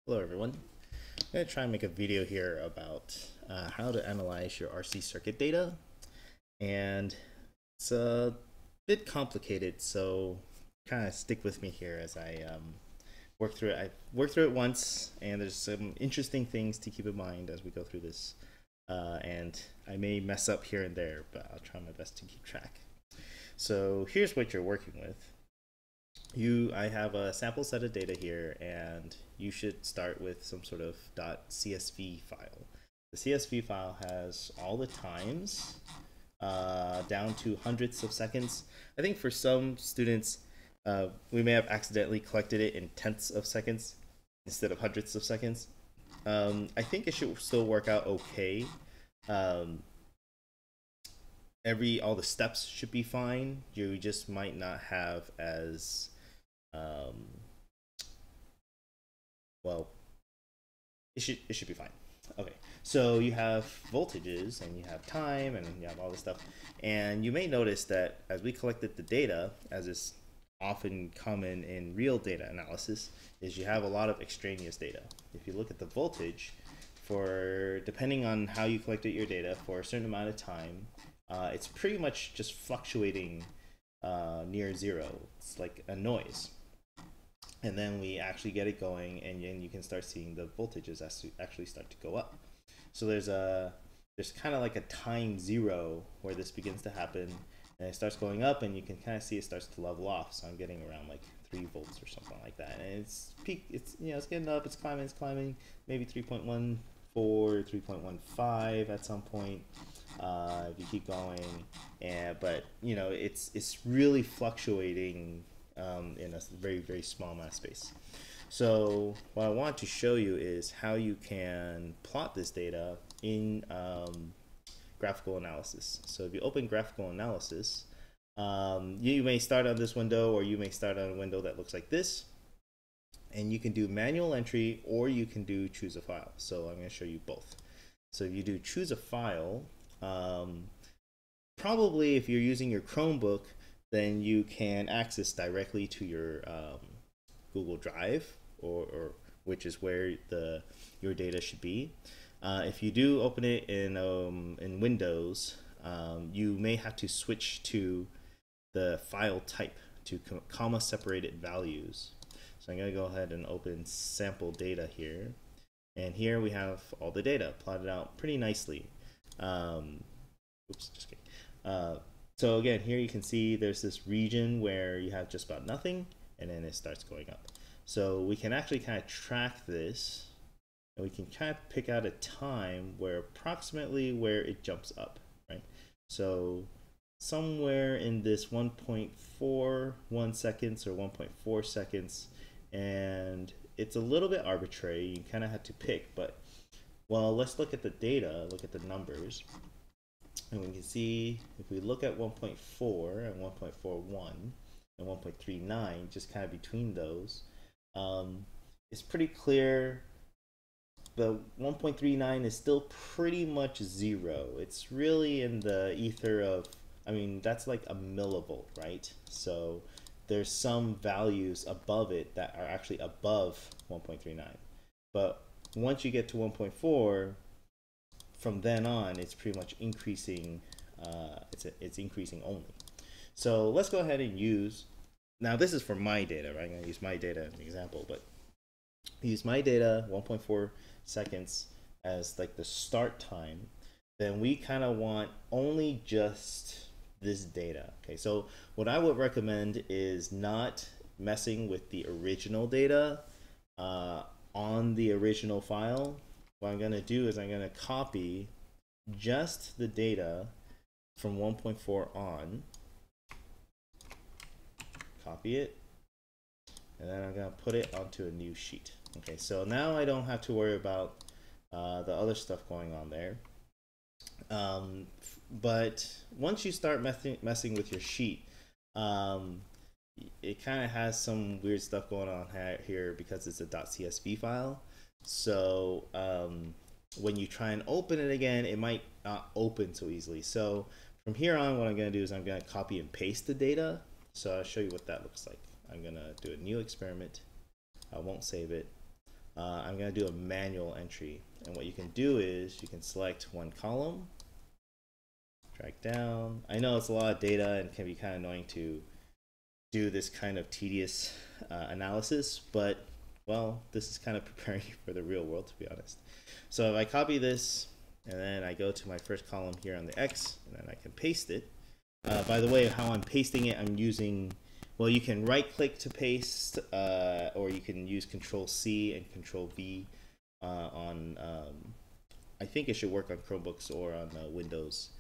Hello everyone. I'm going to try and make a video here about how to analyze your RC circuit data, and it's a bit complicated, so kind of stick with me here as I work through it. I worked through it once, and there's some interesting things to keep in mind as we go through this, and I may mess up here and there, but I'll try my best to keep track. So here's what you're working with. I have a sample set of data here, and you should start with some sort of .csv file. The CSV file has all the times down to hundredths of seconds. I think for some students, we may have accidentally collected it in tenths of seconds instead of hundredths of seconds. I think it should still work out okay. All the steps should be fine. You just might not have as well, it should be fine. Okay, so you have voltages and you have time and you have all this stuff, and you may notice that as we collected the data, as is often common in real data analysis, is you have a lot of extraneous data. If you look at the voltage, depending on how you collected your data for a certain amount of time, it's pretty much just fluctuating near zero. It's like a noise. And then we actually get it going, and you can start seeing the voltages actually start to go up. So there's kind of like a time zero where this begins to happen, and it starts going up, and you can kind of see it starts to level off. So I'm getting around like 3 volts or something like that, and it's it's getting up, it's climbing, maybe 3.14, 3.15 at some point. If you keep going, but it's really fluctuating in a very, very small amount of space. So what I want to show you is how you can plot this data in graphical analysis. So if you open graphical analysis, you may start on this window, or you may start on a window that looks like this, and you can do manual entry, or you can do choose a file. So I'm going to show you both. So if you do choose a file, probably if you're using your Chromebook, then you can access directly to your Google Drive, or which is where your data should be. If you do open it in Windows, you may have to switch to the file type to comma separated values. So I'm going to go ahead and open sample data here, and here we have all the data plotted out pretty nicely. Oops, just kidding. So again, here you can see there's this region where you have just about nothing, and then it starts going up. So we can actually kind of track this, and we can kind of pick out a time where approximately where it jumps up, right? So somewhere in this 1.41 seconds or 1.4 seconds, and it's a little bit arbitrary. You kind of have to pick, but well, let's look at the data, look at the numbers. And we can see if we look at 1.4 and 1.41 and 1.39, just kind of between those, it's pretty clear the 1.39 is still pretty much zero. It's really in the ether of, I mean, that's like a millivolt, right? So there's some values above it that are actually above 1.39. But once you get to 1.4, from then on, it's pretty much increasing. It's increasing only. So let's go ahead and use. Now this is for my data, right? I'm going to use my data as an example, but use my data 1.4 seconds as like the start time. Then we kind of want only just this data. Okay, so what I would recommend is not messing with the original data on the original file. What I'm going to do is I'm going to copy just the data from 1.4 on, copy it, and then I'm going to put it onto a new sheet. Okay, so now I don't have to worry about the other stuff going on there. But once you start messing with your sheet, it kind of has some weird stuff going on here because it's a .csv file. So when you try and open it again, it might not open so easily. So from here on, what I'm going to do is I'm going to copy and paste the data. So I'll show you what that looks like. I'm going to do a new experiment. I won't save it. I'm going to do a manual entry. And what you can do is you can select one column, drag down. I know it's a lot of data and can be kind of annoying to do this kind of tedious analysis, but well, this is kind of preparing you for the real world, to be honest. So if I copy this and then I go to my first column here on the X, and then I can paste it. By the way, how I'm pasting it, I'm using, well, you can right click to paste, or you can use Control C and Control V on, I think it should work on Chromebooks or on Windows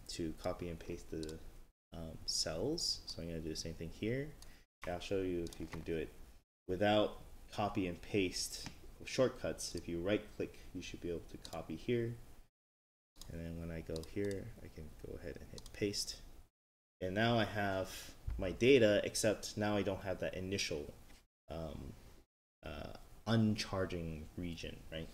to copy and paste the cells. So I'm going to do the same thing here. I'll show you if you can do it without copy and paste shortcuts. If you right click, you should be able to copy here. And then when I go here, I can go ahead and hit paste. And now I have my data, except now I don't have that initial uncharging region, right?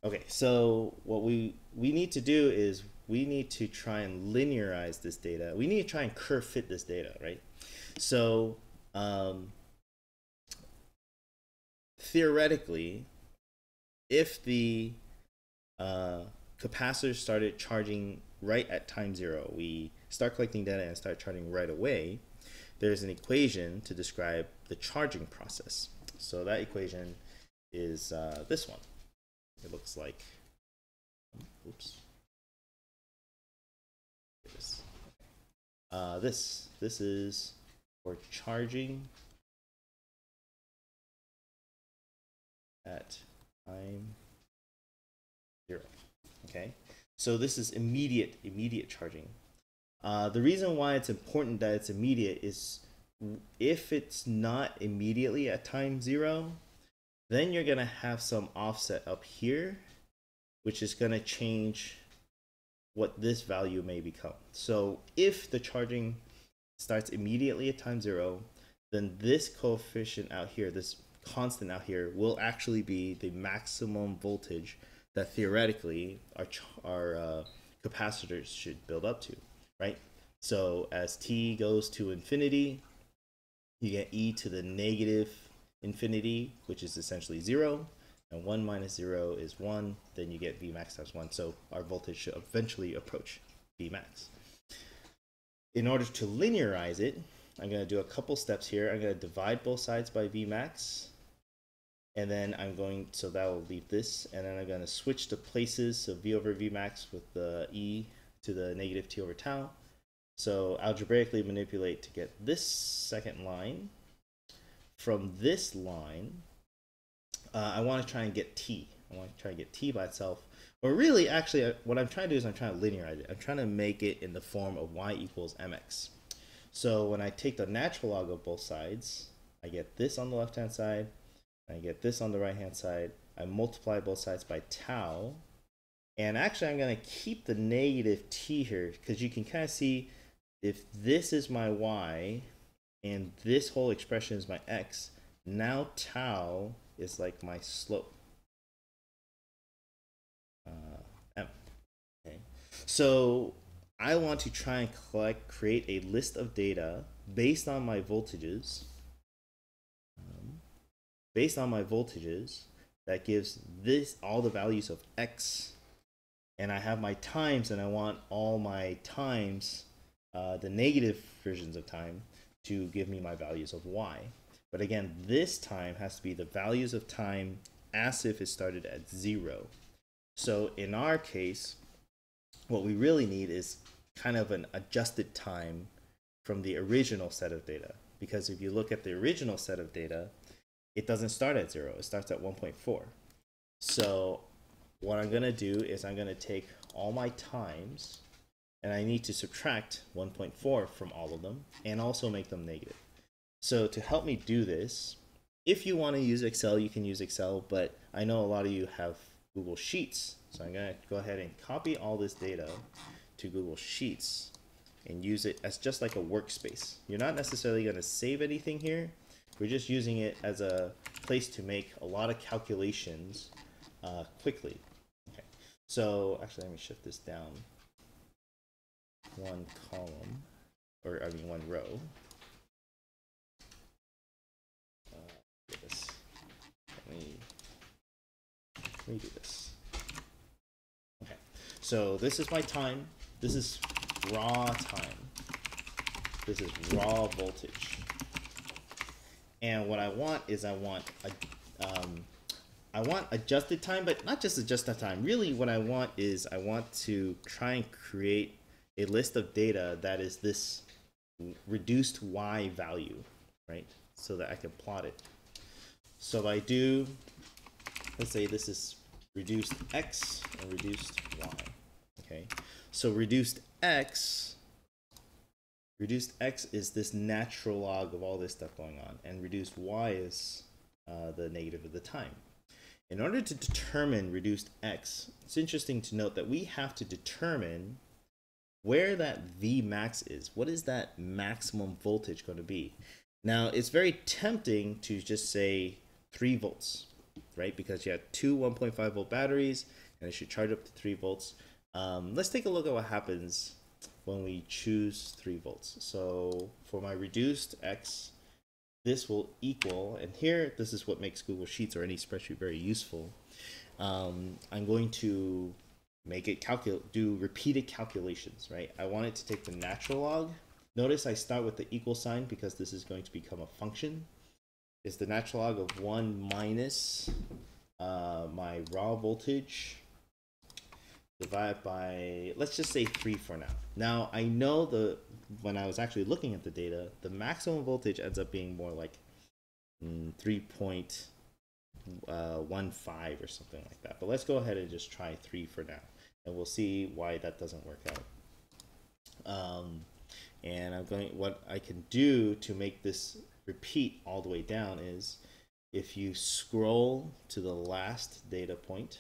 Okay, so what we need to do is we need to try and linearize this data. We need to try and curve fit this data, right? So theoretically, if the capacitor started charging right at time 0, we start collecting data and start charging right away, there's an equation to describe the charging process. So that equation is this one. It looks like, oops. This is for charging at time 0. Okay, so this is immediate charging. The reason why it's important that it's immediate is if it's not immediately at time 0, then you're gonna have some offset up here, which is gonna change what this value may become. So if the charging starts immediately at time 0, then this coefficient out here, this constant out here, will actually be the maximum voltage that theoretically our capacitors should build up to, right? So as t goes to infinity, you get e to the negative infinity, which is essentially 0, and 1 minus 0 is 1, then you get Vmax times 1. So our voltage should eventually approach Vmax. In order to linearize it, I'm going to do a couple steps here. I'm going to divide both sides by Vmax, and then I'm going, so that will leave this, and then I'm going to switch the places, so V over Vmax with the e to the negative t over tau. So algebraically manipulate to get this second line. From this line, I want to try and get t. I want to try and get t by itself. Or really, actually, what I'm trying to do is I'm trying to linearize it. I'm trying to make it in the form of y equals mx. So when I take the natural log of both sides, I get this on the left-hand side, I get this on the right-hand side. I multiply both sides by tau. And actually, I'm going to keep the negative t here, because you can kind of see if this is my y and this whole expression is my x, now tau is like my slope, m. Okay. So I want to try and create a list of data based on my voltages, that gives this all the values of x, and I have my times, and I want all my times, the negative versions of time, to give me my values of y. But again, this time has to be the values of time as if it started at 0. So in our case, what we really need is kind of an adjusted time from the original set of data. Because if you look at the original set of data, it doesn't start at 0, it starts at 1.4. So what I'm gonna do is I'm gonna take all my times, and I need to subtract 1.4 from all of them, and also make them negative. So to help me do this, if you want to use Excel, you can use Excel, but I know a lot of you have Google Sheets. So I'm going to go ahead and copy all this data to Google Sheets and use it as just like a workspace. You're not necessarily going to save anything here. We're just using it as a place to make a lot of calculations quickly. Okay. So actually, let me shift this down one column, or I mean one row. Let me let me do this. Okay, so this is my time. This is raw time. This is raw voltage. And what I want is I want adjusted time, but not just adjusted time. Really what I want is I want to try and create a list of data that is this reduced Y value, right? So that I can plot it. So if I do, let's say this is reduced X and reduced Y, okay? So reduced X is this natural log of all this stuff going on, and reduced Y is the negative of the time. In order to determine reduced X, it's interesting to note that we have to determine where that V max is. What is that maximum voltage going to be? Now, it's very tempting to just say 3 volts, right? Because you have two 1.5 volt batteries, and it should charge up to 3 volts. Let's take a look at what happens when we choose 3 volts. So for my reduced X, this will equal, and here, this is what makes Google Sheets or any spreadsheet very useful. I'm going to make it do repeated calculations, right? I want it to take the natural log. Notice I start with the equal sign because this is going to become a function. It's the natural log of 1 minus my raw voltage divided by, let's just say 3 for now. Now I know when I was actually looking at the data, the maximum voltage ends up being more like 3.15 or something like that. But let's go ahead and just try 3 for now, and we'll see why that doesn't work out. And what I can do to make this repeat all the way down is if you scroll to the last data point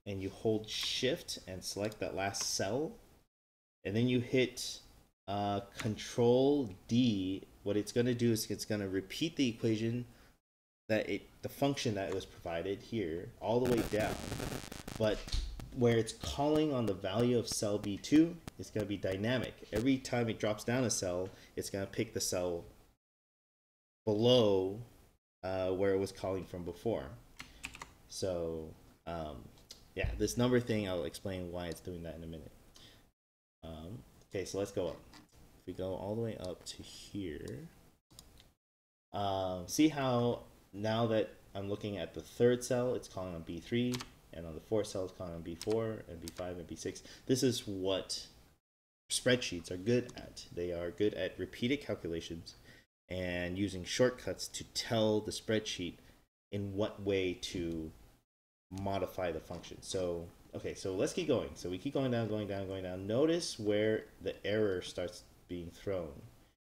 and you hold shift and select that last cell, and then you hit Control D, what it's going to do is it's going to repeat the equation the function that was provided here all the way down, but where it's calling on the value of cell B2, it's going to be dynamic. Every time it drops down a cell, it's going to pick the cell below where it was calling from before. So yeah, this number thing, I'll explain why it's doing that in a minute. Okay, so let's go up. If we go all the way up to here, see how now that I'm looking at the third cell, it's calling on B3, and on the fourth cell, it's calling on B4, and B5, and B6. This is what spreadsheets are good at. They are good at repeated calculations and using shortcuts to tell the spreadsheet in what way to modify the function. So, okay, so let's keep going. So we keep going down, going down, going down. Notice where the error starts being thrown.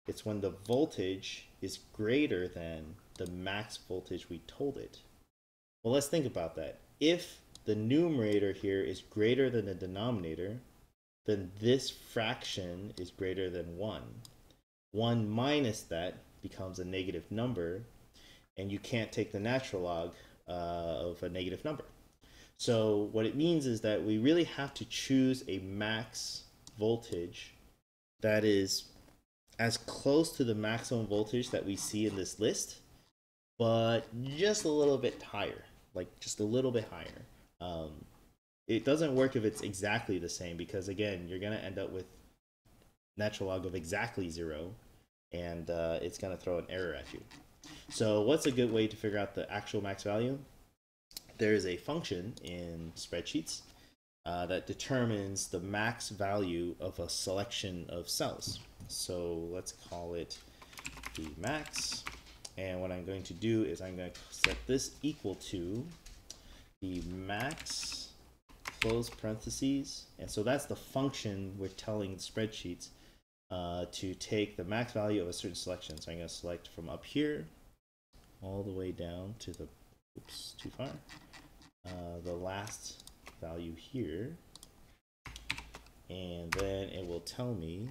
It's when the voltage is greater than the max voltage we told it. Well, let's think about that. If the numerator here is greater than the denominator, then this fraction is greater than 1. 1 minus that becomes a negative number, and you can't take the natural log of a negative number. So what it means is that we really have to choose a max voltage that is as close to the maximum voltage that we see in this list, but just a little bit higher, like just a little bit higher. It doesn't work if it's exactly the same, because again, you're going to end up with natural log of exactly 0, and it's going to throw an error at you. So what's a good way to figure out the actual max value? There is a function in spreadsheets that determines the max value of a selection of cells. So let's call it the max. And what I'm going to do is I'm going to set this equal to the max close parentheses. And so that's the function we're telling spreadsheets to take the max value of a certain selection. So I'm going to select from up here all the way down to the, oops, too far, the last value here. And then it will tell me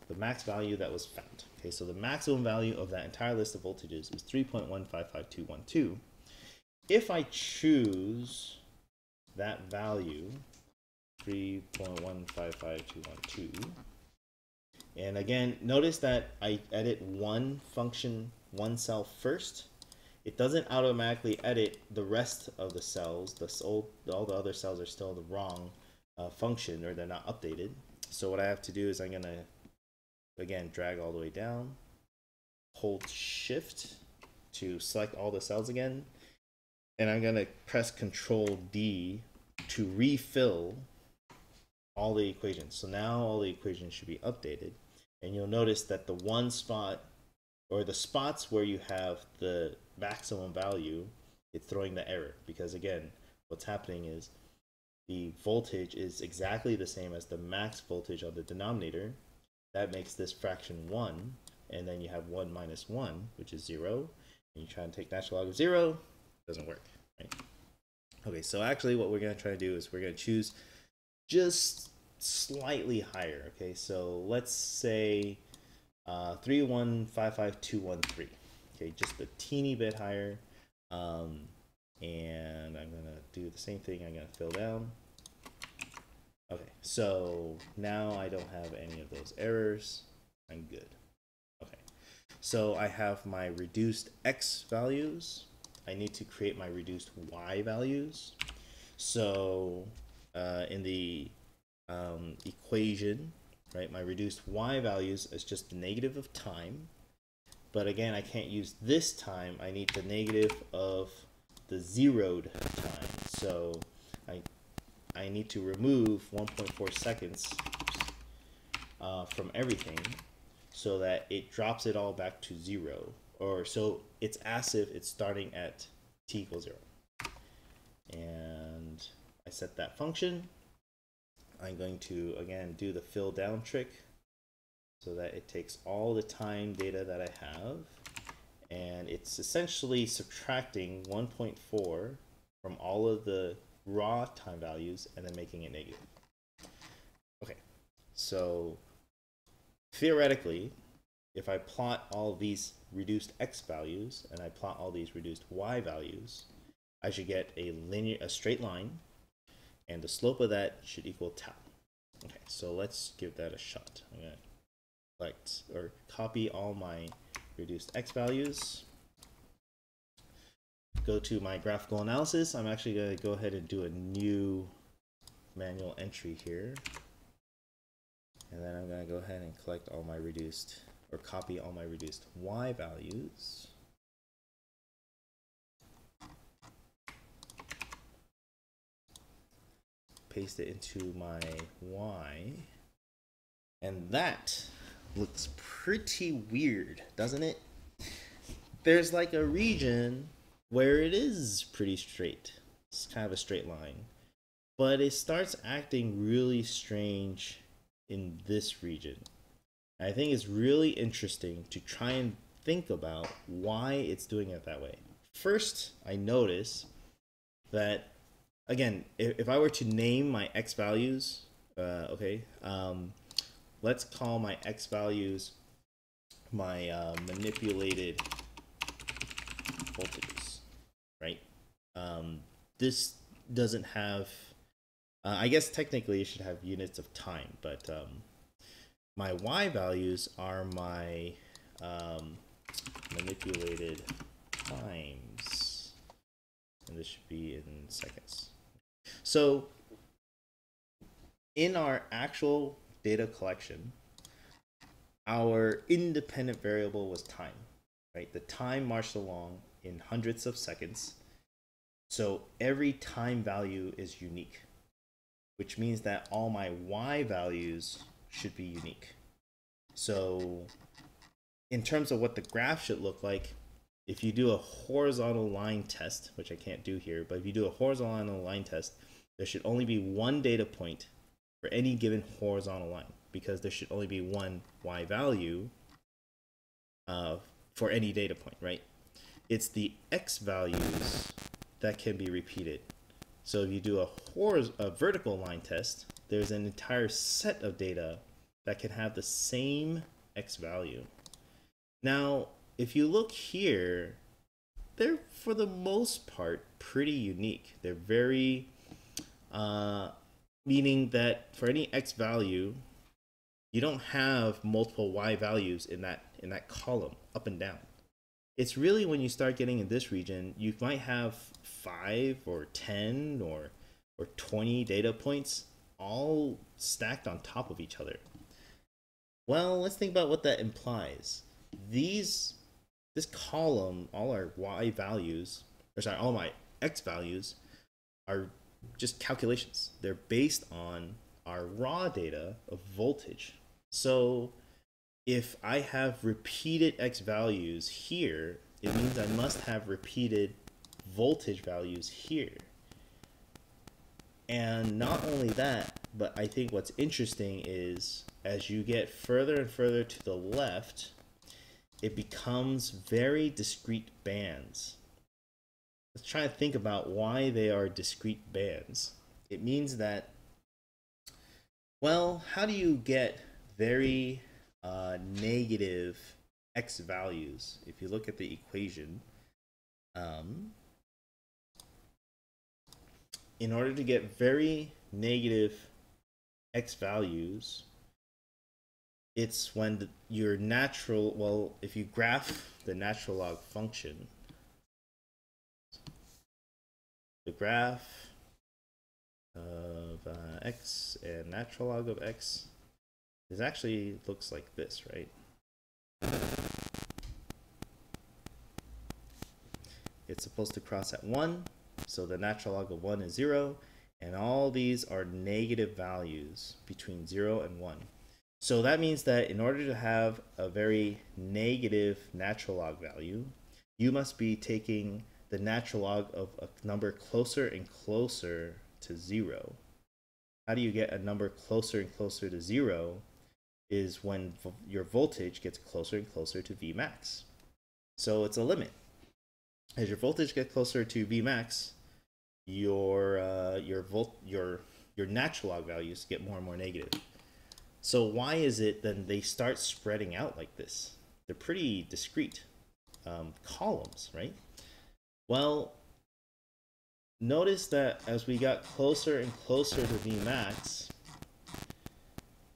the max value that was found. Okay, so the maximum value of that entire list of voltages is 3.155212. If I choose that value, 3.155212, and again, notice that I edit one function, one cell first, it doesn't automatically edit the rest of the cells. All the other cells are still the wrong function, or they're not updated. So what I have to do is I'm gonna again drag all the way down, hold shift to select all the cells again, and I'm gonna press Control D to refill all the equations. So now all the equations should be updated, and you'll notice that the one spot, or the spots where you have the maximum value, it's throwing the error, because again, what's happening is the voltage is exactly the same as the max voltage on the denominator. That makes this fraction 1, and then you have 1 minus 1, which is 0, and you try and take natural log of 0, doesn't work, right? Okay, so actually what we're going to try to do is we're going to choose just slightly higher. Okay, so let's say 3155213. Okay, just a teeny bit higher. And I'm going to do the same thing. I'm going to fill down. Okay, so now I don't have any of those errors. I'm good. Okay, so I have my reduced x values. I need to create my reduced y values. So in the equation, right, my reduced y values is just the negative of time. But again, I can't use this time. I need the negative of the zeroed time. So I need to remove 1.4 seconds from everything so that it drops it all back to 0. Or so it's as if it's starting at t equals 0. And I set that function. I'm going to, again, do the fill down trick so that it takes all the time data that I have, and it's essentially subtracting 1.4 from all of the raw time values and then making it negative. Okay, so theoretically, if I plot all these reduced x values and I plot all these reduced y values, I should get a straight line, and the slope of that should equal tau. Okay, so let's give that a shot. I'm gonna select or copy all my reduced x values. Go to my graphical analysis. I'm actually going to go ahead and do a new manual entry here. And then I'm going to go ahead and collect all my reduced, or copy all my reduced y values. Paste it into my y. And that looks pretty weird, doesn't it? There's like a region where it is pretty straight. It's kind of a straight line. But it starts acting really strange in this region. I think it's really interesting to try and think about why it's doing it that way. First, I notice that, again, if I were to name my x values, let's call my x values my manipulated voltages, right? This doesn't have, I guess technically it should have units of time, but my y values are my manipulated times, and this should be in seconds. So in our actual data collection, our independent variable was time, right? The time marched along in hundreds of seconds. So every time value is unique, which means that all my y values should be unique. So in terms of what the graph should look like, if you do a horizontal line test, which I can't do here, but if you do a horizontal line test, there should only be one data point for any given horizontal line, because there should only be one y value for any data point, right? It's the x values that can be repeated. So if you do a vertical line test, there's an entire set of data that can have the same x value. Now, if you look here, they're for the most part pretty unique. They're very, meaning that for any x value, you don't have multiple y values in that column, up and down. It's really when you start getting in this region, you might have 5 or 10 or 20 data points all stacked on top of each other. Well, let's think about what that implies. This column, all our y values, or sorry, all my x values are just calculations. They're based on our raw data of voltage. So if I have repeated x values here, it means I must have repeated voltage values here. And not only that, but I think what's interesting is as you get further and further to the left, it becomes very discrete bands. Let's try to think about why they are discrete bands. It means that, well, how do you get very negative x values? If you look at the equation, in order to get very negative x values, it's when your natural, well, if you graph the natural log function, the graph of x and natural log of x is actually looks like this, right? It's supposed to cross at 1, so the natural log of 1 is 0, and all these are negative values between 0 and 1. So that means that in order to have a very negative natural log value, you must be taking the natural log of a number closer and closer to 0. How do you get a number closer and closer to 0? Is when your voltage gets closer and closer to Vmax. So it's a limit. As your voltage gets closer to Vmax, your natural log values get more and more negative. So why is it then they start spreading out like this? They're pretty discrete columns, right? Well, notice that as we got closer and closer to Vmax,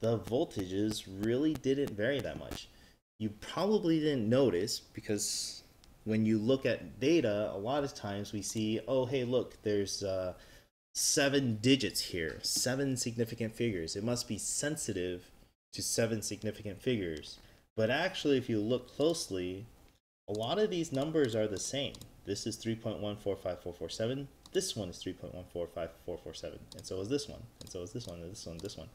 the voltages really didn't vary that much. You probably didn't notice because when you look at data, a lot of times we see, oh, hey, look, there's 7 digits here, 7 significant figures. It must be sensitive to 7 significant figures. But actually, if you look closely, a lot of these numbers are the same. This is 3.145447. This one is 3.145447. And so is this one. And so is this one, and this one, this one.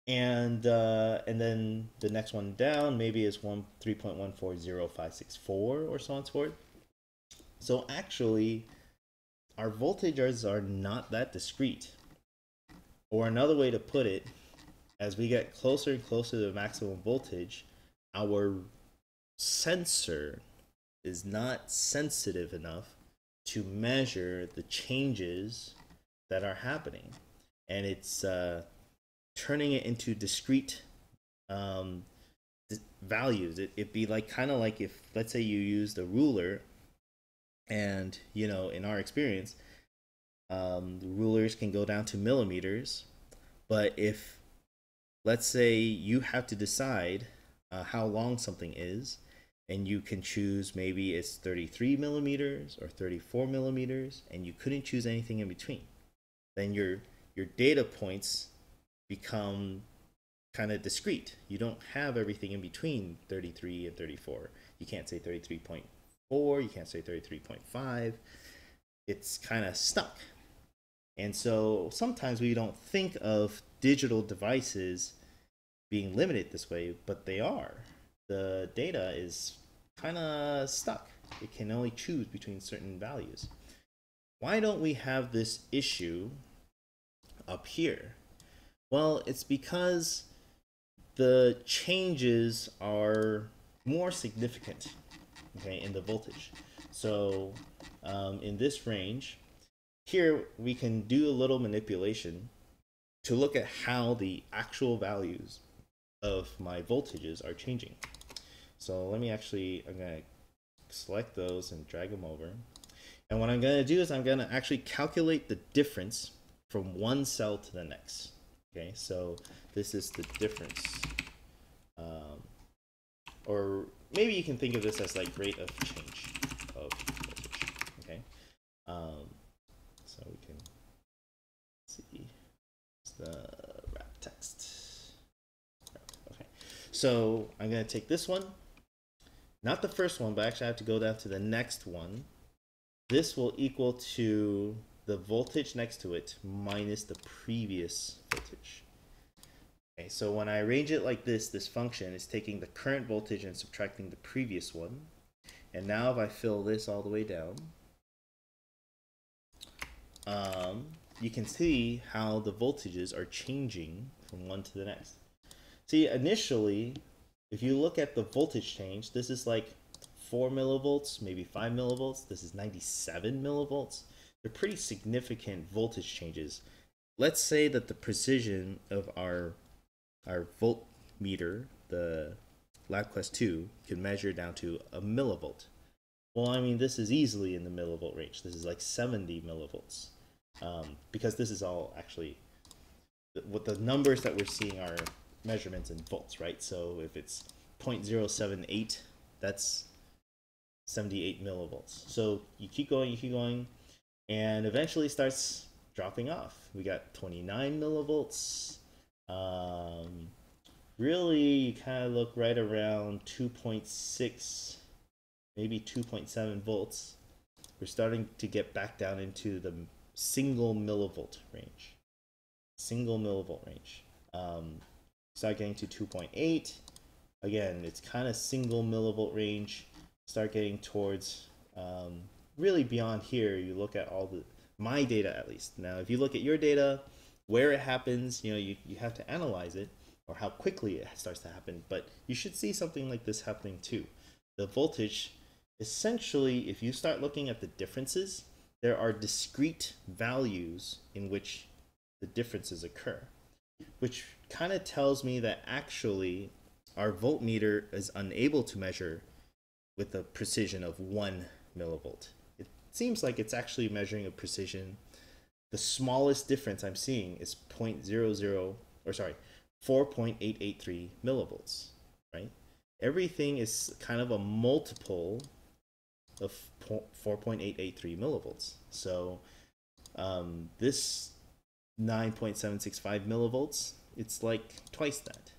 And then the next one down maybe is 3.140564 or so on and so forth. So actually, our voltages are not that discrete. Or another way to put it, as we get closer and closer to the maximum voltage, our sensor is not sensitive enough to measure the changes that are happening. And it's turning it into discrete values. It'd be like kind of like if, let's say, you used a ruler, and you know, in our experience, the rulers can go down to millimeters. But if, let's say, you have to decide how long something is, and you can choose maybe it's 33 millimeters or 34 millimeters, and you couldn't choose anything in between, then your data points become kind of discrete. You don't have everything in between 33 and 34. You can't say 33.4, you can't say 33.5. It's kind of stuck. And so sometimes we don't think of digital devices being limited this way, but they are. The data is kind of stuck. It can only choose between certain values. Why don't we have this issue up here? Well, it's because the changes are more significant, okay, in the voltage. So in this range, here we can do a little manipulation to look at how the actual values of my voltages are changing. So let me actually, I'm going to select those and drag them over. And what I'm going to do is I'm going to actually calculate the difference from one cell to the next. Okay, so this is the difference, or maybe you can think of this as like rate of change of voltage. Okay, so we can see the wrap text. Okay, so I'm going to take this one, not the first one, but actually I have to go down to the next one. This will equal to the voltage next to it minus the previous voltage. Okay, so when I arrange it like this function is taking the current voltage and subtracting the previous one. And now if I fill this all the way down, you can see how the voltages are changing from one to the next. See, initially, if you look at the voltage change, this is like 4 millivolts, maybe 5 millivolts. This is 97 millivolts. They're pretty significant voltage changes. Let's say that the precision of our voltmeter, the Labquest 2, can measure down to a millivolt. Well, I mean, this is easily in the millivolt range. This is like 70 millivolts. Because this is all actually, what the numbers that we're seeing are measurements in volts, right? So if it's 0.078, that's 78 millivolts. So you keep going, and eventually starts dropping off. We got 29 millivolts. Really, you kind of look right around 2.6, maybe 2.7 volts. We're starting to get back down into the single millivolt range. Start getting to 2.8. Again, it's kind of single millivolt range. Start getting towards really beyond here. You look at all my data, at least. Now, if you look at your data, where it happens, you have to analyze it, or how quickly it starts to happen. But you should see something like this happening too. The voltage, essentially, if you start looking at the differences, there are discrete values in which the differences occur, which kind of tells me that actually our voltmeter is unable to measure with a precision of 1 millivolt. It seems like it's actually measuring a precision. The smallest difference I'm seeing is 4.883 millivolts, right? Everything is kind of a multiple of 4.883 millivolts. So this 9.765 millivolts, it's like twice that,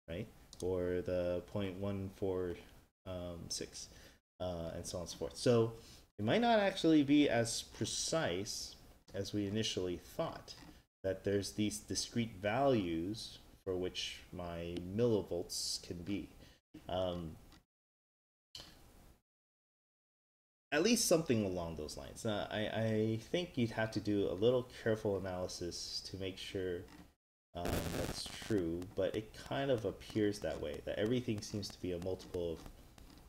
right? Or the 0.146, and so on and so forth. So it might not actually be as precise as we initially thought, that there's these discrete values for which my millivolts can be. At least something along those lines. I think you'd have to do a little careful analysis to make sure that's true, but it kind of appears that way, that everything seems to be a multiple of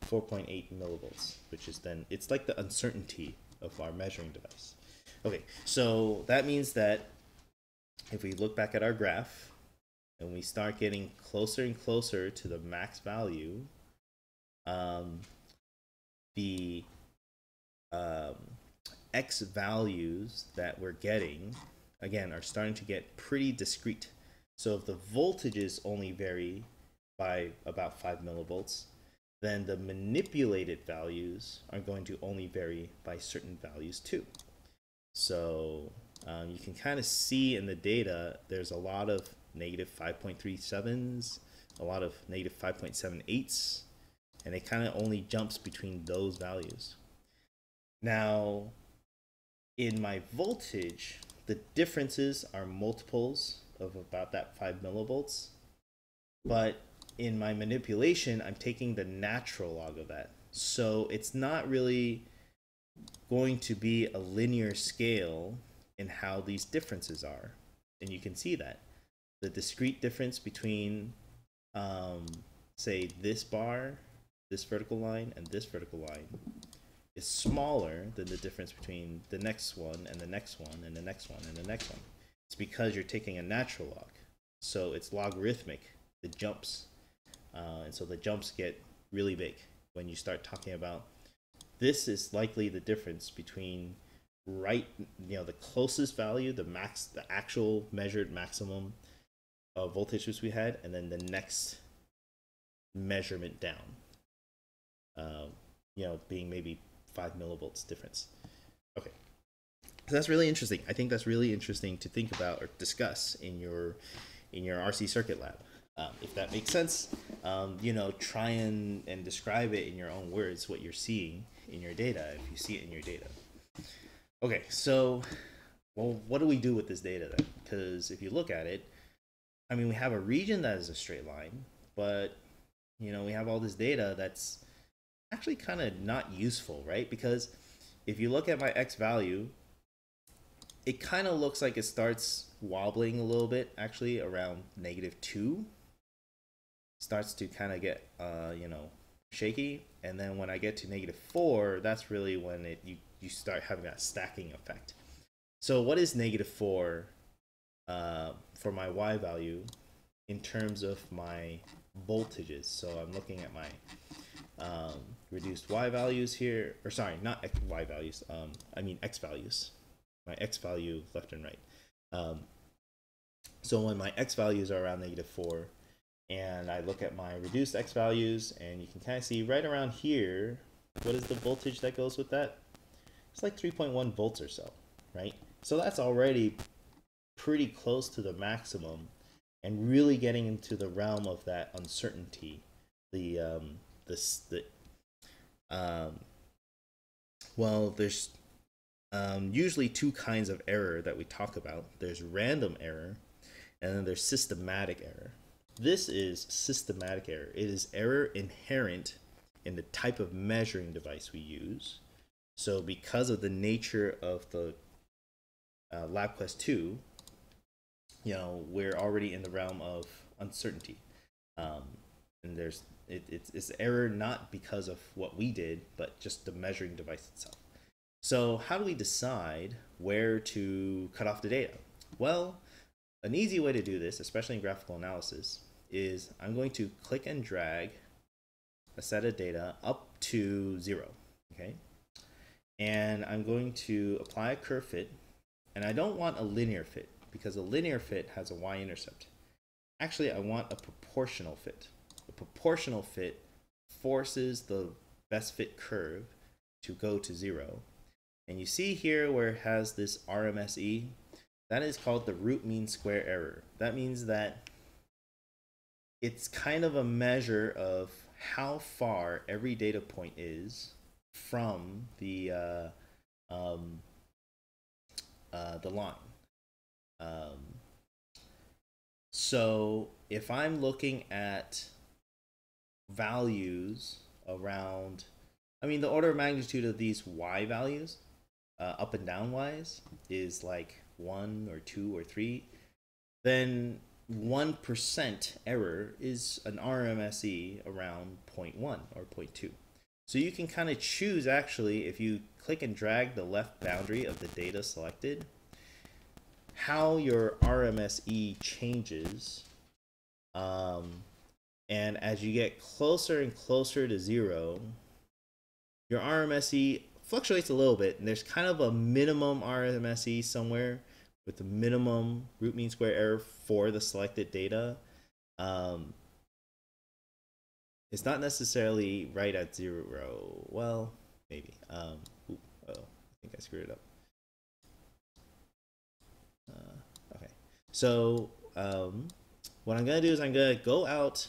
4.8 millivolts, which is then, it's like the uncertainty of our measuring device. Okay, so that means that if we look back at our graph and we start getting closer and closer to the max value, the X values that we're getting, again, are starting to get pretty discrete. So if the voltages only vary by about 5 millivolts, then the manipulated values are going to only vary by certain values too. So you can kind of see in the data, there's a lot of negative 5.37s, a lot of negative 5.78s, and it kind of only jumps between those values. Now, in my voltage, the differences are multiples of about that 5 millivolts, but in my manipulation, I'm taking the natural log of that. So it's not really going to be a linear scale in how these differences are. And you can see that. The discrete difference between, say, this bar, this vertical line, and this vertical line is smaller than the difference between the next one and the next one and the next one and the next one. It's because you're taking a natural log. So it's logarithmic, the jumps. And so the jumps get really big when you start talking about, this is likely the difference between the closest value, the actual measured maximum voltage which we had, and then the next measurement down. you know, being maybe 5 millivolts difference. Okay, so that's really interesting. I think that's really interesting to think about or discuss in your RC circuit lab. If that makes sense, you know, try and describe it in your own words, what you're seeing in your data, if you see it in your data. Okay, so, well, what do we do with this data then? Because if you look at it, I mean, we have a region that is a straight line, but, you know, we have all this data that's actually kind of not useful, right? Because if you look at my x value, it kind of looks like it starts wobbling a little bit, actually, around -2. Starts to kind of get, you know, shaky. And then when I get to -4, that's really when you start having that stacking effect. So what is -4 for my y value in terms of my voltages? So I'm looking at my reduced y values here, or sorry, not y values, I mean x values, my x value left and right. So when my x values are around -4, and I look at my reduced x values, and you can kind of see right around here, what is the voltage that goes with that? It's like 3.1 volts or so, right? So that's already pretty close to the maximum, and really getting into the realm of that uncertainty. Well, there's usually two kinds of error that we talk about. There's random error, and then there's systematic error. This is systematic error. It is error inherent in the type of measuring device we use. So because of the nature of the Labquest 2, you know, we're already in the realm of uncertainty. And it's error not because of what we did, but just the measuring device itself. So how do we decide where to cut off the data? Well, an easy way to do this, especially in graphical analysis, is I'm going to click and drag a set of data up to 0, okay? And I'm going to apply a curve fit, and I don't want a linear fit, because a linear fit has a y-intercept. Actually, I want a proportional fit. A proportional fit forces the best fit curve to go to 0. And you see here where it has this RMSE, that is called the root mean square error. That means that it's kind of a measure of how far every data point is from the line. So if I'm looking at values around, I mean, the order of magnitude of these y values, up and down wise, is like 1 or 2 or 3, then 1% error is an RMSE around 0.1 or 0.2. So you can kind of choose, actually, if you click and drag the left boundary of the data selected, how your RMSE changes. And as you get closer and closer to 0, your RMSE fluctuates a little bit, and there's kind of a minimum RMSE somewhere with the minimum root mean square error for the selected data. It's not necessarily right at 0. Well, maybe. I think I screwed it up. Okay. So what I'm going to do is I'm going to go out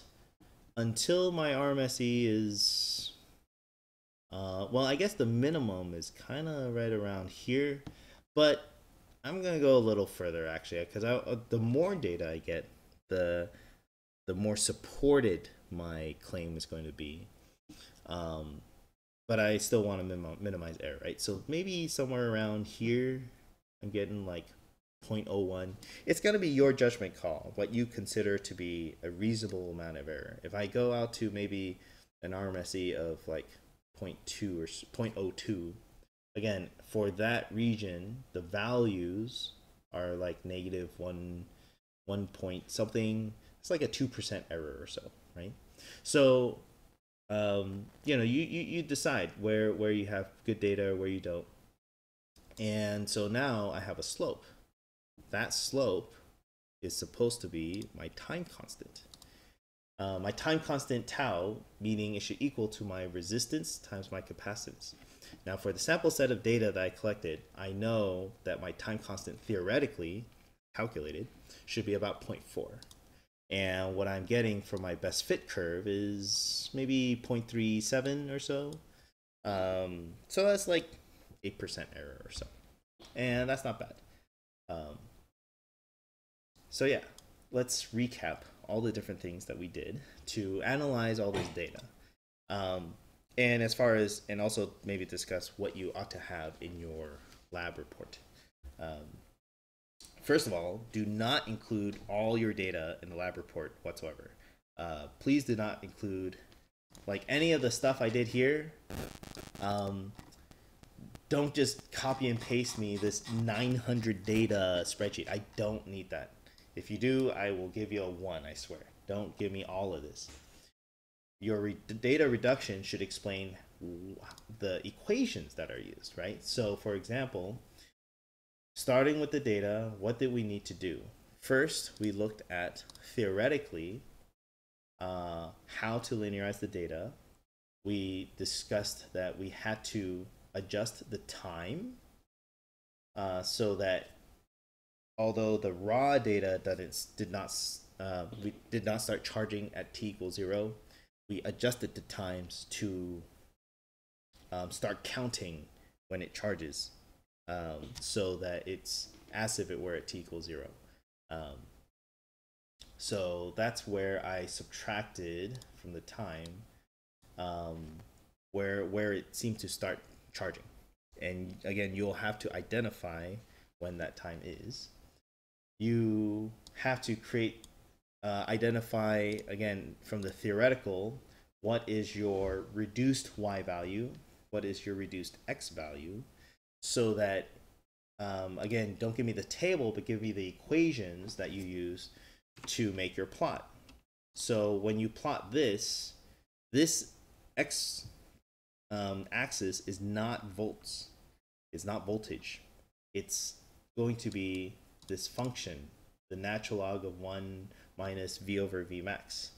until my RMSE is... well, I guess the minimum is kind of right around here, but I'm gonna go a little further, actually, because the more data I get, the more supported my claim is going to be. But I still want to minimize error, right? So maybe somewhere around here, I'm getting like 0.01. It's gonna be your judgment call, what you consider to be a reasonable amount of error. If I go out to maybe an RMSE of like 0.2 or 0.02, again, for that region, the values are like -1 point something. It's like a 2% error or so, right? So, you know, you decide where you have good data, where you don't. And so now I have a slope. That slope is supposed to be my time constant. My time constant tau, meaning it should equal to my resistance times my capacitance. Now for the sample set of data that I collected, I know that my time constant theoretically calculated should be about 0.4. And what I'm getting for my best fit curve is maybe 0.37 or so. So that's like 8% error or so. And that's not bad. So yeah, let's recap all the different things that we did to analyze all this data. And as far as, and also maybe discuss what you ought to have in your lab report. First of all, do not include all your data in the lab report whatsoever. Please do not include like any of the stuff I did here. Don't just copy and paste me this 900 data spreadsheet. I don't need that. If you do, I will give you a 1, I swear. Don't give me all of this. Your data reduction should explain the equations that are used, right? So for example, starting with the data, what did we need to do? First, we looked at theoretically how to linearize the data. We discussed that we had to adjust the time so that although the raw data we did not start charging at t equals 0, we adjusted the times to start counting when it charges, so that it's as if it were at t equals 0. So that's where I subtracted from the time where it seemed to start charging. And again, you'll have to identify when that time is. You have to identify, again, from the theoretical, what is your reduced y value, what is your reduced x value, so that, again, don't give me the table, but give me the equations that you use to make your plot. So when you plot this x axis is not volts, it's not voltage. It's going to be this function, the natural log of 1 minus v over v max.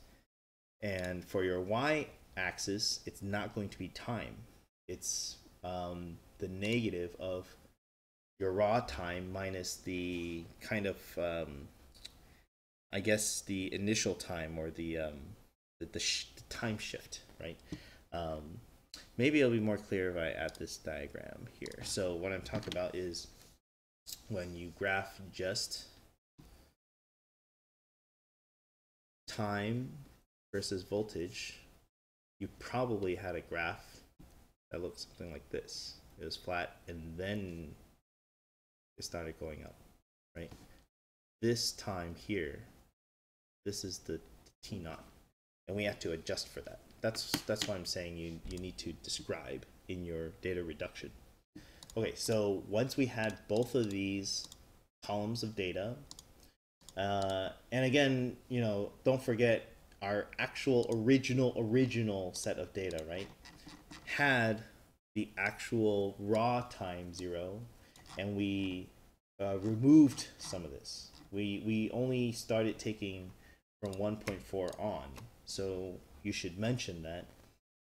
And for your y-axis, it's not going to be time. It's the negative of your raw time minus the kind of, I guess, the initial time, or the time shift, right? Maybe it'll be more clear if I add this diagram here. So what I'm talking about is when you graph just time versus voltage, you probably had a graph that looked something like this. It was flat and then it started going up, right? This time here, this is the T naught, and we have to adjust for that. That's why I'm saying you need to describe in your data reduction. Okay, so once we had both of these columns of data, and again, don't forget our actual original set of data, right? Had the actual raw time 0, and we removed some of this. We only started taking from 1.4 on, so you should mention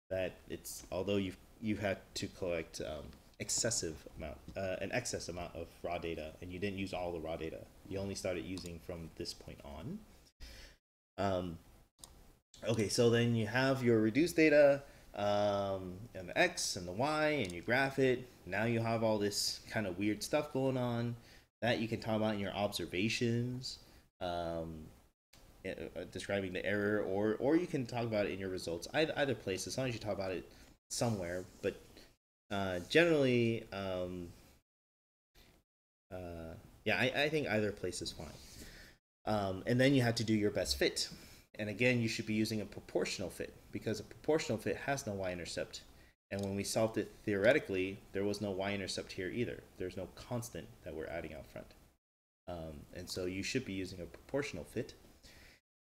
that it's, although you had to collect an excess amount of raw data, and you didn't use all the raw data. You only started using from this point on. Okay, so then you have your reduced data, and the x and the y, and you graph it. Now you have all this kind of weird stuff going on that you can talk about in your observations, describing the error, or you can talk about it in your results. Either place, as long as you talk about it somewhere. But generally, yeah, I think either place is fine. And then you have to do your best fit. And again, you should be using a proportional fit, because a proportional fit has no y-intercept. And when we solved it theoretically, there was no y-intercept here either. There's no constant that we're adding out front. And so you should be using a proportional fit.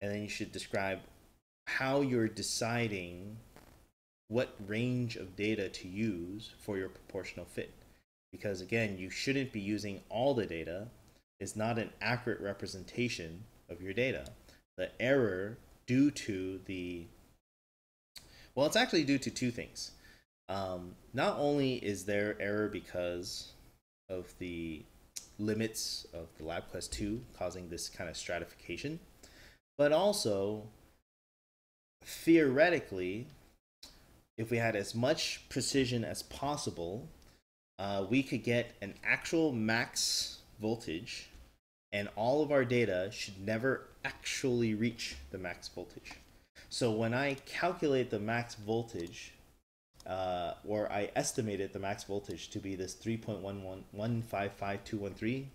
And then you should describe how you're deciding what range of data to use for your proportional fit. Because again, you shouldn't be using all the data. It's not an accurate representation of your data. The error due to the, well, it's actually due to two things. Not only is there error because of the limits of the Labquest 2 causing this kind of stratification, but also theoretically, if we had as much precision as possible, we could get an actual max voltage, and all of our data should never actually reach the max voltage. So when I calculate the max voltage, or I estimated the max voltage to be this 3.1155213,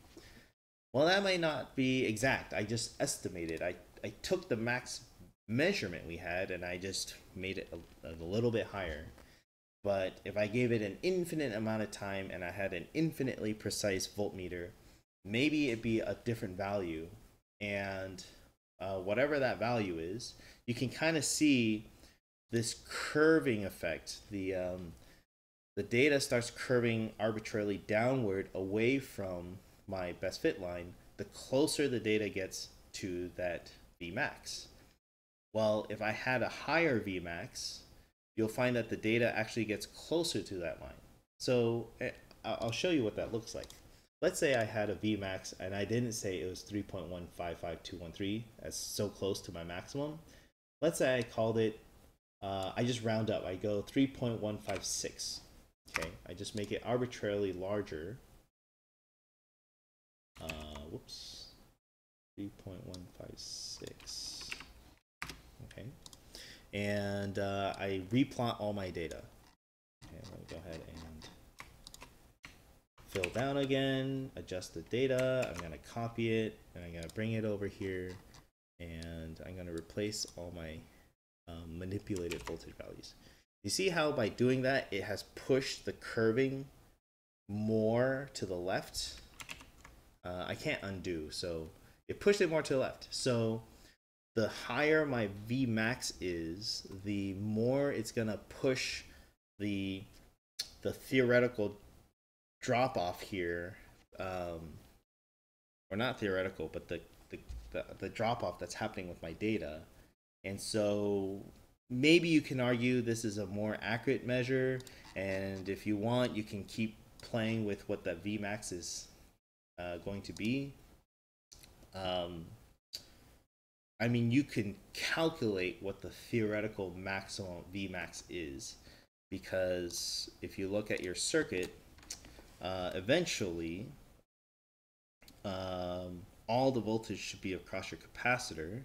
well, that might not be exact. I just estimated. I took the max measurement we had and I just made it a little bit higher. But if I gave it an infinite amount of time and I had an infinitely precise voltmeter, maybe it'd be a different value. And whatever that value is, you can kind of see this curving effect. The data starts curving arbitrarily downward away from my best fit line the closer the data gets to that Vmax. Well, if I had a higher Vmax, you'll find that the data actually gets closer to that line. So I'll show you what that looks like. Let's say I had a Vmax and I didn't say it was 3.155213 as so close to my maximum. Let's say I called it, I just round up, I go 3.156. Okay, I just make it arbitrarily larger. Whoops, 3.156. Okay, and I replot all my data. Okay, let me go ahead and fill down again, adjust the data. I'm going to copy it and I'm going to bring it over here, and I'm going to replace all my manipulated voltage values. You see how by doing that it has pushed the curving more to the left? I can't undo, so it pushed it more to the left. So the higher my Vmax is, the more it's gonna push the theoretical drop off here, or not theoretical, but the drop off that's happening with my data. And so maybe you can argue this is a more accurate measure, and if you want, you can keep playing with what that Vmax is going to be. I mean, you can calculate what the theoretical maximum Vmax is, because if you look at your circuit, eventually all the voltage should be across your capacitor.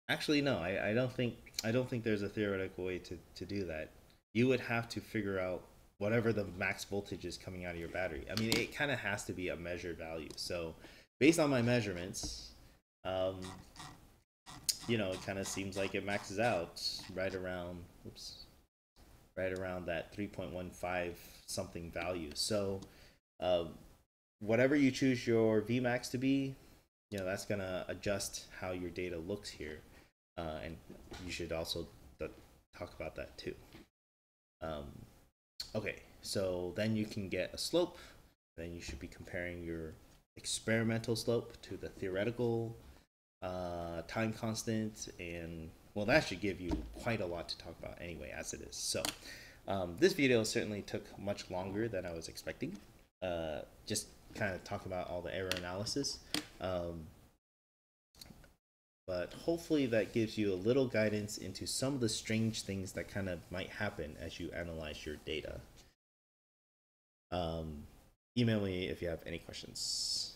Actually, no, I don't think there's a theoretical way to do that. You would have to figure out whatever the max voltage is coming out of your battery. I mean, it kind of has to be a measured value. So based on my measurements, you know, it kind of seems like it maxes out right around, right around that 3.15 something value. So whatever you choose your Vmax to be, you know, that's gonna adjust how your data looks here, and you should also talk about that too. Okay, so then you can get a slope. Then you should be comparing your experimental slope to the theoretical time constant, and well, that should give you quite a lot to talk about anyway, as it is. So this video certainly took much longer than I was expecting. Just kind of talk about all the error analysis. But hopefully that gives you a little guidance into some of the strange things that kind of might happen as you analyze your data. Email me if you have any questions.